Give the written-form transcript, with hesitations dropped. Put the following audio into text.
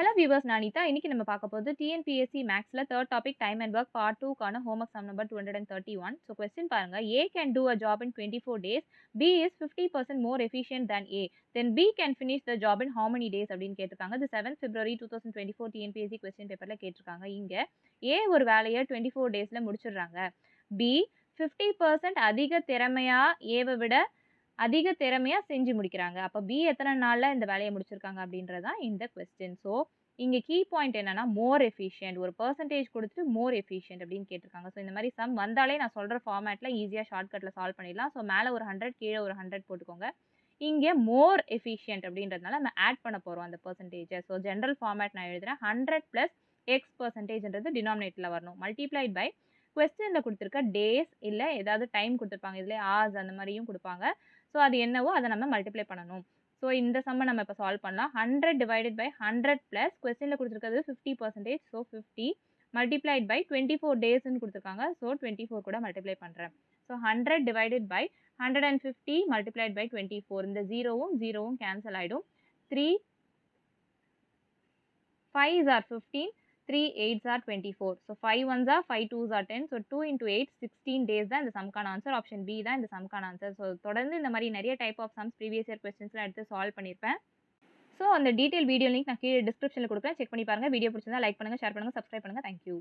Hello viewers, நான் அனிதா. இன்னைக்கு நம்ம பார்க்க போறது டிஎன்பிஎஸ்சி மேக்ஸ்ல 3 topic time and work part 2க்கான homework sum number 231. So question பாருங்க. A can do a job in 24 days. B is 50% more efficient than A. Then B can finish the job in how many days அப்படின்னு கேட்டிருக்காங்க. இது 7th February 2024 TNPSC question பேப்பர்ல கேட்டிருக்காங்க. இங்க A ஒரு வேலையை 24 டேஸ்ல முடிச்சிடுறாங்க. B 50% அதிக திறமையா Aவை விட அதிக திறமையா செஞ்சு முடிக்கிறாங்க. அப்ப B எத்தனை நாள்ல இந்த வேலைய முடிச்சிருக்காங்க அப்படின்றது தான் இந்த கொஸ்டின். ஸோ இங்க கீ பாயிண்ட் என்னன்னா மோர் எஃபிஷியன்ட். ஒரு பெர்சன்டேஜ் குடுத்துட்டு மோர் எஃபிஷியன்ட் அப்படின்னு கேட்டிருக்காங்க. ஸோ இந்த மாரி சம் வந்தாலே நான் சொல்ற ஃபார்மேட்ல ஈஸியா ஷார்ட்கட்ல சால்வ் பண்ணிடலாம். ஸோ மேல ஒரு 100 கீழ ஒரு 100 போட்டுக்கோங்க. இங்க மோர் எஃபிஷியன்ட் அப்படின்றதுனால நம்ம ஆட் பண்ண போறோம் அந்த பெர்சன்டேஜ. ஸோ ஜெனரல் ஃபார்மேட் நான் எழுதுறேன். 100 பிளஸ் எக்ஸ் பெர்சன்டேஜ்ன்றது டினாமினேட்டர்ல வரணும். மல்டிப்ளைட் பை கொஸ்டின்ல குடுத்திருக்க டேஸ் இல்ல ஏதாவது டைம் குடுத்திருப்பாங்க. இதுல ஹார்ஸ் அந்த மாரியும் குடுப்பாங்க. ஸோ அது என்னவோ அத நம்ம மல்டிப்ளை பண்ணணும். ஸோ இந்த சம்ம நம்ம இப்ப சால்வ் பண்ணலாம். 100 டிவைடட் பை 100 பிளஸ் கொஸ்டின்ல குடுத்திருக்கிறது 50%. ஸோ 50 மல்டிப்ளைட் பை 24 டேஸ்ன்னு குடுத்திருக்காங்க. ஸோ 24 கூட மல்டிப்ளை பண்றேன். So 100 divided by 150 multiplied by 24. இந்த 0வும் 0வும் கேன்சல் ஆயிடும். 3 5s are 15, 3 8s are 24. So 5 1s are 5 2s are 10. So 2 into 8 16 days தான் இந்த சம்க்கான ஆன்சர். ஆப்ஷன் பி தான் இந்த சம்க்கான ஆன்சர். ஸோ தொடர்ந்து இந்த மாதிரி நிறைய type of sums previous year கொஸ்டின்ஸ்லாம் எடுத்து சால்வ் பண்ணியிருப்பேன். ஸோ அந்த டீட்டெயில் வீடியோ லிங்க் நான் கீழே டிஸ்கிரிப்ஷனில் கொடுக்குறேன். செக் பண்ணி பாருங்க. வீடியோ பிடிச்சிருந்தா லைக் பண்ணுங்க, ஷேர் பண்ணுங்க, சப்ஸ்கிரைப் பண்ணுங்க. தேங்க்யூ.